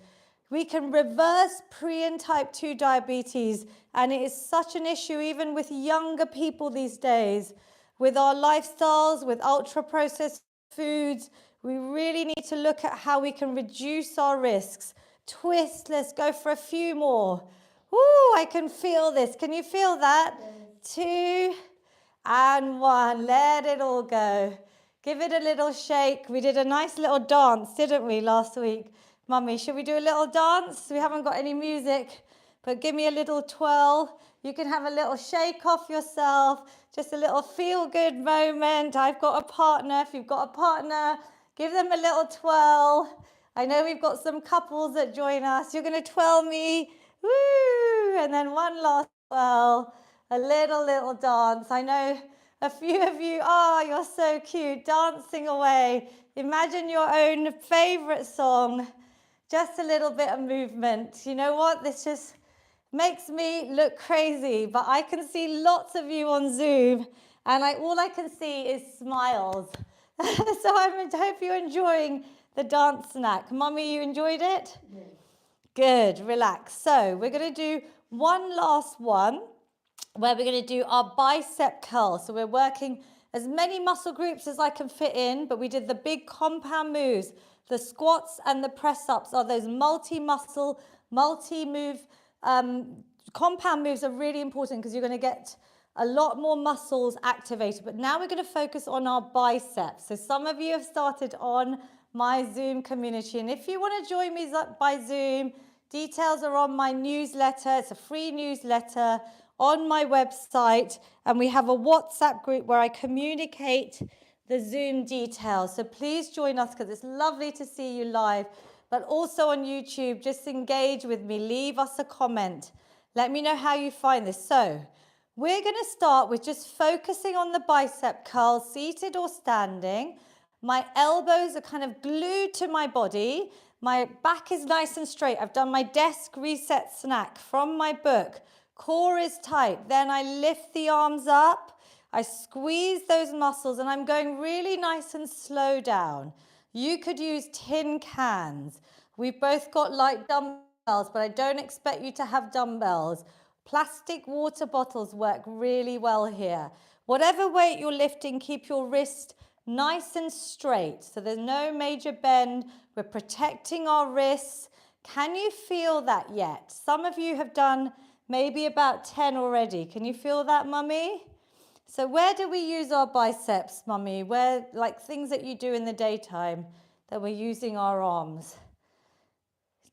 S1: We can reverse pre and type 2 diabetes, and it is such an issue even with younger people these days. With our lifestyles, with ultra-processed foods, we really need to look at how we can reduce our risks. Twist, let's go for a few more. Woo, I can feel this. Can you feel that? Yes. 2 and 1. Let it all go. Give it a little shake. We did a nice little dance, didn't we, last week? Mummy, should we do a little dance? We haven't got any music, but give me a little twirl. You can have a little shake off yourself, just a little feel-good moment. I've got a partner. If you've got a partner, give them a little twirl. I know we've got some couples that join us. You're going to twirl me. Woo! And then one last twirl, a little dance. I know a few of you, you're so cute, dancing away. Imagine your own favorite song. Just a little bit of movement. You know what? This just makes me look crazy, but I can see lots of you on Zoom, and all I can see is smiles. So I hope you're enjoying the dance snack. Mummy, you enjoyed it?
S2: Yes.
S1: Good, relax. So we're going to do one last one where we're going to do our bicep curl. So we're working as many muscle groups as I can fit in, but we did the big compound moves. The squats and the press-ups are those multi-muscle, multi-move. Compound moves are really important because you're going to get a lot more muscles activated. But now we're going to focus on our biceps. So some of you have started on my Zoom community. And if you want to join me by Zoom, details are on my newsletter. It's a free newsletter on my website. And we have a WhatsApp group where I communicate the Zoom details. So please join us because it's lovely to see you live. But also on YouTube, just engage with me. Leave us a comment. Let me know how you find this. So We're going to start with just focusing on the bicep curl, seated or standing. My elbows are kind of glued to my body. My back is nice and straight. I've done my desk reset snack from my book. Core is tight. Then I lift the arms up. I squeeze those muscles and I'm going really nice and slow down. You could use tin cans. We've both got light dumbbells, but I don't expect you to have dumbbells. Plastic water bottles work really well here. Whatever weight you're lifting, keep your wrist nice and straight. So there's no major bend. We're protecting our wrists. Can you feel that yet? Some of you have done maybe about 10 already. Can you feel that, Mummy? So where do we use our biceps, Mummy? Where, like things that you do in the daytime that we're using our arms?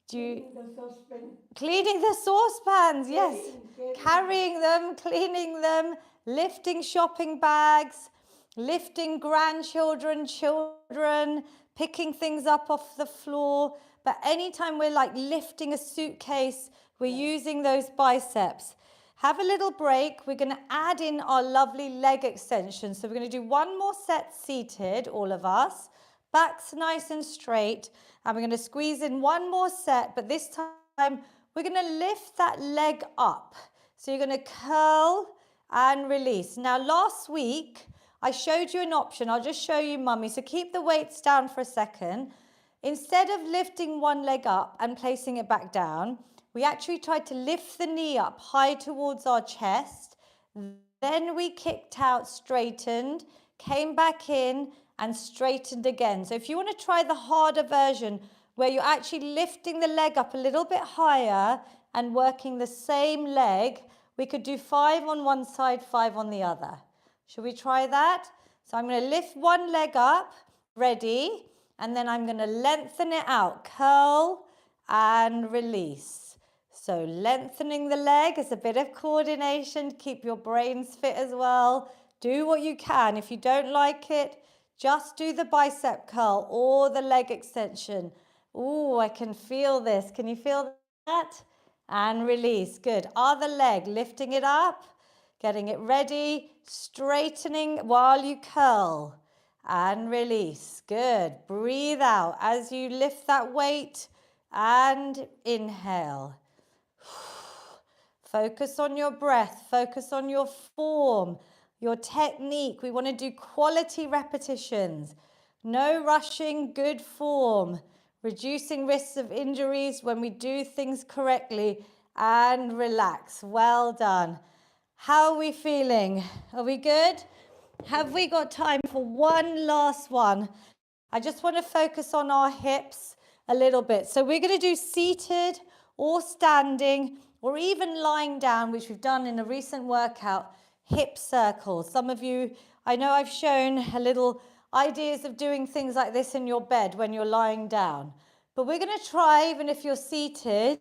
S2: Cleaning the saucepan.
S1: Cleaning the saucepans, yes.
S2: Carrying.
S1: Carrying them, cleaning them, lifting shopping bags, lifting grandchildren, children, picking things up off the floor. But anytime we're like lifting a suitcase, we're using those biceps. Have a little break. We're going to add in our lovely leg extensions. So we're going to do one more set seated, all of us. Backs nice and straight. And we're going to squeeze in one more set. But this time, we're going to lift that leg up. So you're going to curl and release. Now, last week, I showed you an option. I'll just show you, Mummy. So keep the weights down for a second. Instead of lifting one leg up and placing it back down, we actually tried to lift the knee up high towards our chest. Then we kicked out, straightened, came back in and straightened again. So if you want to try the harder version where you're actually lifting the leg up a little bit higher and working the same leg, we could do 5 on one side, 5 on the other. Should we try that? So I'm going to lift one leg up, ready, and then I'm going to lengthen it out, curl and release. So lengthening the leg is a bit of coordination. Keep your brains fit as well. Do what you can. If you don't like it, just do the bicep curl or the leg extension. Ooh, I can feel this. Can you feel that? And release. Good. Other leg, lifting it up, getting it ready, straightening while you curl and release. Good. Breathe out as you lift that weight and inhale. Focus on your breath, focus on your form, your technique. We want to do quality repetitions. No rushing, good form. Reducing risks of injuries when we do things correctly and relax. Well done. How are we feeling? Are we good? Have we got time for one last one? I just want to focus on our hips a little bit. So we're going to do seated or standing or even lying down, which we've done in a recent workout, hip circles. Some of you, I know I've shown a little ideas of doing things like this in your bed when you're lying down. But we're going to try, even if you're seated,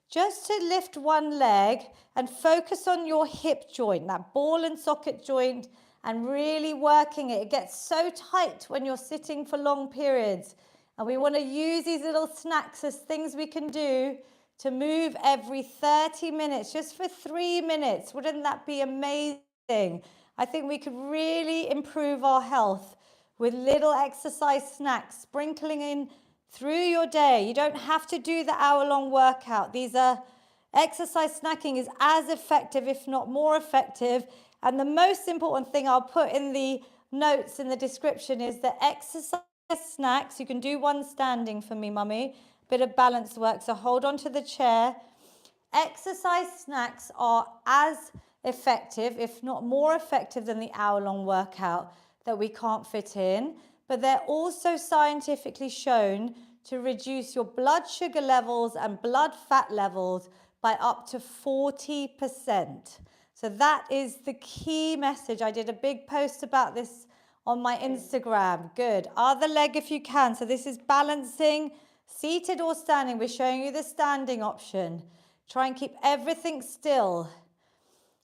S1: just to lift one leg and focus on your hip joint, that ball and socket joint, and really working it. It gets so tight when you're sitting for long periods. And we want to use these little snacks as things we can do to move every 30 minutes, just for 3 minutes. Wouldn't that be amazing? I think we could really improve our health with little exercise snacks, sprinkling in through your day. You don't have to do the hour-long workout. These are exercise snacking is as effective, if not more effective. And the most important thing I'll put in the notes in the description is the exercise snacks. You can do one standing for me, Mummy. Bit of balance work, so hold on to the chair. Exercise snacks are as effective, if not more effective, than the hour-long workout that we can't fit in. But they're also scientifically shown to reduce your blood sugar levels and blood fat levels by up to 40%. So that is the key message. I did a big post about this on my Instagram. Good. Other leg if you can. So this is balancing, seated or standing. We're showing you the standing option. Try and keep everything still.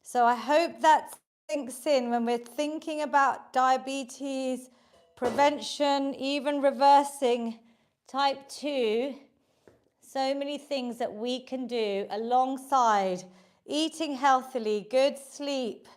S1: So I hope that sinks in when we're thinking about diabetes, prevention, even reversing type 2. So many things that we can do alongside eating healthily, good sleep,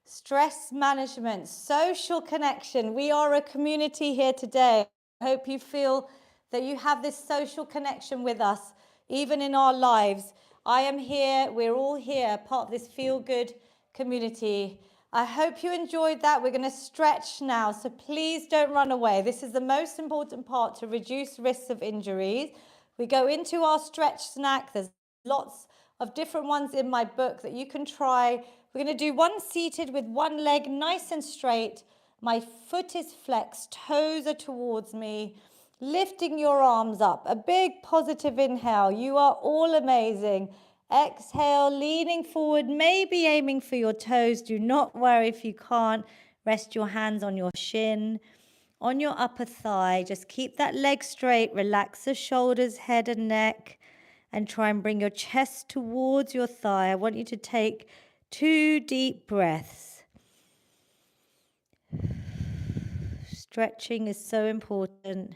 S1: stress management, social connection. We are a community here today. I hope you feel that you have this social connection with us, even in our lives. I am here, we're all here, part of this feel-good community. I hope you enjoyed that. We're going to stretch now, so please don't run away. This is the most important part to reduce risks of injuries. We go into our stretch snack. There's lots of different ones in my book that you can try. We're going to do one seated with one leg nice and straight. My foot is flexed, toes are towards me. Lifting your arms up, a big positive inhale. You are all amazing. Exhale, leaning forward, maybe aiming for your toes. Do not worry if you can't. Rest your hands on your shin, on your upper thigh. Just keep that leg straight. Relax the shoulders, head and neck, and try and bring your chest towards your thigh. I want you to take 2 deep breaths. Stretching is so important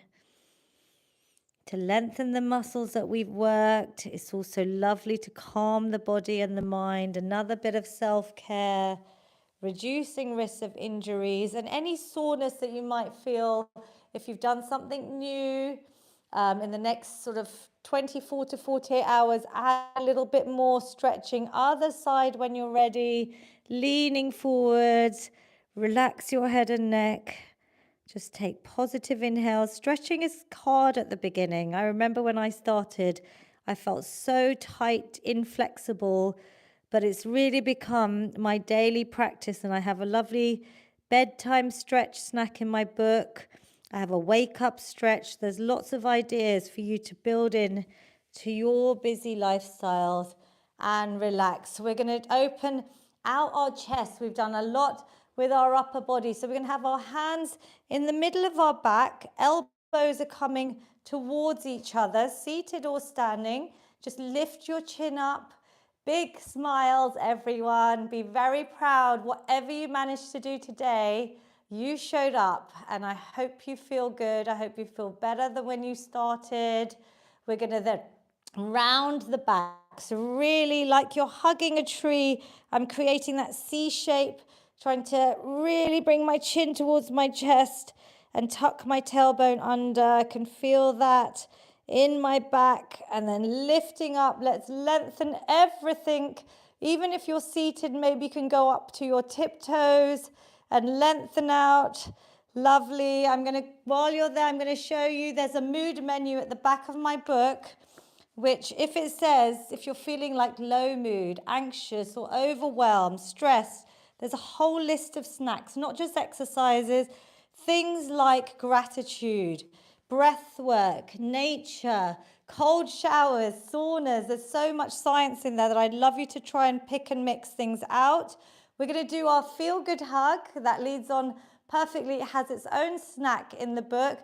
S1: to lengthen the muscles that we've worked. It's also lovely to calm the body and the mind. Another bit of self-care, reducing risks of injuries and any soreness that you might feel if you've done something new. In the next sort of 24 to 48 hours, add a little bit more stretching. Other side when you're ready, leaning forwards, relax your head and neck. Just take positive inhales. Stretching is hard at the beginning. I remember when I started, I felt so tight, inflexible, but it's really become my daily practice. And I have a lovely bedtime stretch snack in my book. I have a wake-up stretch. There's lots of ideas for you to build in to your busy lifestyles and relax. So we're going to open out our chest. We've done a lot with our upper body. So we're going to have our hands in the middle of our back. Elbows are coming towards each other, seated or standing. Just lift your chin up. Big smiles, everyone. Be very proud. Whatever you managed to do today, you showed up. And I hope you feel good. I hope you feel better than when you started. We're going to then round the back. So really like you're hugging a tree. I'm creating that C shape, trying to really bring my chin towards my chest and tuck my tailbone under. I can feel that in my back and then lifting up. Let's lengthen everything. Even if you're seated, maybe you can go up to your tiptoes and lengthen out. Lovely. While you're there, I'm going to show you there's a mood menu at the back of my book, which if it says, if you're feeling like low mood, anxious or overwhelmed, stressed, there's a whole list of snacks, not just exercises, things like gratitude, breath work, nature, cold showers, saunas. There's so much science in there that I'd love you to try and pick and mix things out. We're going to do our feel-good hug. That leads on perfectly. It has its own snack in the book.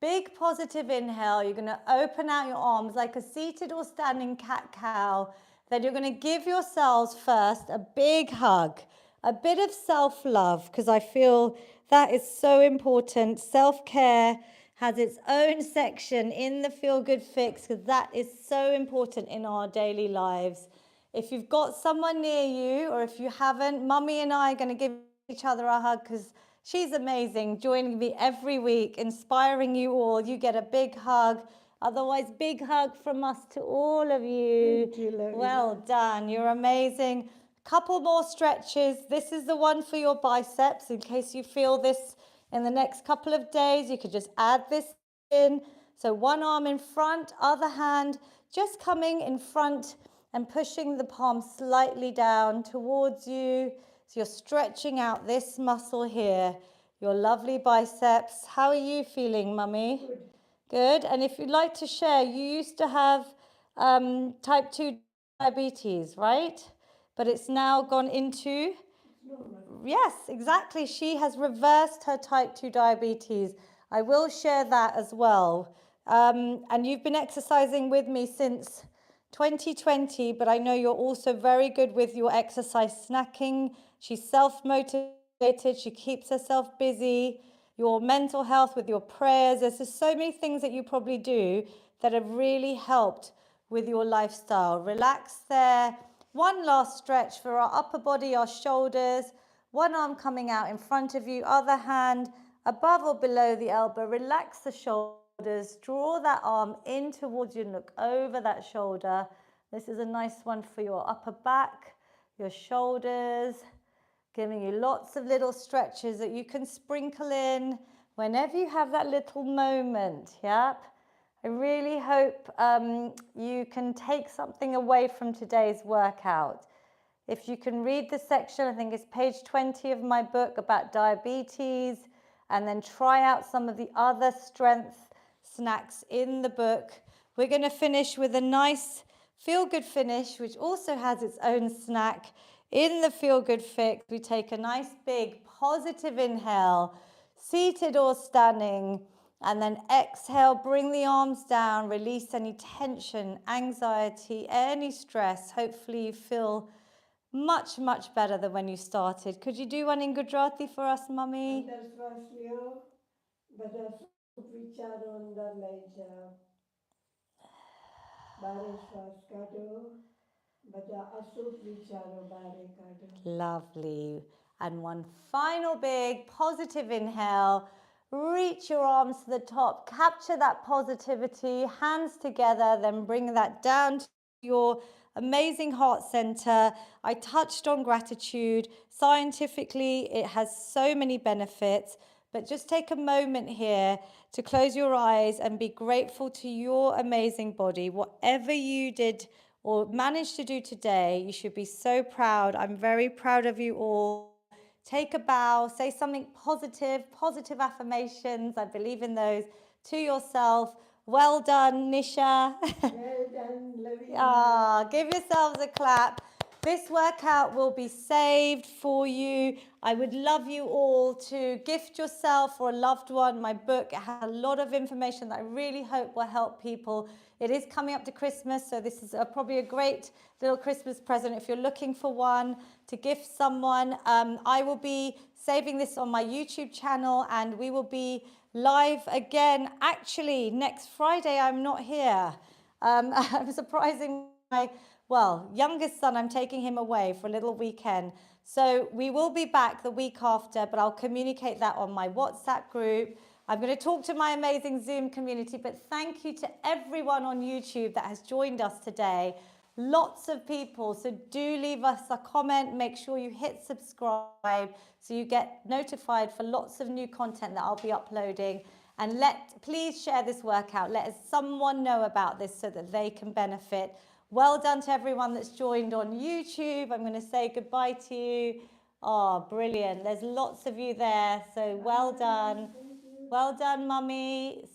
S1: Big positive inhale. You're going to open out your arms like a seated or standing cat-cow. Then you're going to give yourselves first a big hug, a bit of self-love, because I feel that is so important. Self-care has its own section in the Feel Good Fix, because that is so important in our daily lives. If you've got someone near you, or if you haven't, Mummy and I are going to give each other a hug because she's amazing, joining me every week, inspiring you all. You get a big hug. Otherwise, big hug from us to all of you.
S2: Thank you, Lavina.
S1: Well done. You're amazing. Couple more stretches. This is the one for your biceps. In case you feel this in the next couple of days, you could just add this in. So one arm in front, other hand just coming in front and pushing the palm slightly down towards you. So you're stretching out this muscle here, your lovely biceps. How are you feeling, Mummy?
S2: Good.
S1: Good. And if you'd like to share, you used to have type 2 diabetes, right? But it's now gone into... Yes, exactly. She has reversed her type 2 diabetes. I will share that as well. And you've been exercising with me since 2020, but I know you're also very good with your exercise snacking. She's self-motivated. She keeps herself busy. Your mental health with your prayers. There's just so many things that you probably do that have really helped with your lifestyle. Relax there. One last stretch for our upper body, our shoulders. One arm coming out in front of you, other hand above or below the elbow. Relax the shoulders, draw that arm in towards you and look over that shoulder. This is a nice one for your upper back, your shoulders, giving you lots of little stretches that you can sprinkle in whenever you have that little moment. Yep. I really hope you can take something away from today's workout. If you can read the section, I think it's page 20 of my book about diabetes, and then try out some of the other strength snacks in the book. We're going to finish with a nice feel-good finish, which also has its own snack. In the feel-good fix, we take a nice big positive inhale, seated or standing, and then exhale, bring the arms down, release any tension, anxiety, any stress. Hopefully you feel much, much better than when you started. Could you do one in Gujarati for us, Mummy?
S2: Under Swaslio, બધા સુખ વિચારો અંદર લઈ જાઓ. બારે શ્વાસ કાઢો. બધા અશુભ વિચારો બારે કાઢો.
S1: Lovely. And one final big positive inhale. Reach your arms to the top. Capture that positivity. Hands together. Then bring that down to your amazing heart center. I touched on gratitude. Scientifically, it has so many benefits. But just take a moment here to close your eyes and be grateful to your amazing body. Whatever you did or managed to do today, you should be so proud. I'm very proud of you all. Take a bow, say something positive, positive affirmations. I believe in those to yourself. Well done, Nisha.
S2: Well done, Lavina.
S1: Give yourselves a clap. This workout will be saved for you. I would love you all to gift yourself or a loved one my book. It has a lot of information that I really hope will help people. It is coming up to Christmas, so this is probably a great little Christmas present if you're looking for one to gift someone. I will be saving this on my YouTube channel, and we will be live again. Actually, next Friday I'm not here. I'm surprising my youngest son. I'm taking him away for a little weekend. So we will be back the week after, but I'll communicate that on my WhatsApp group. I'm going to talk to my amazing Zoom community, but thank you to everyone on YouTube that has joined us today. Lots of people, so do leave us a comment. Make sure you hit subscribe so you get notified for lots of new content that I'll be uploading. And please share this workout. Let someone know about this so that they can benefit. Well done to everyone that's joined on YouTube. I'm going to say goodbye to you. Oh, brilliant. There's lots of you there, so well done. Well done, Mummy.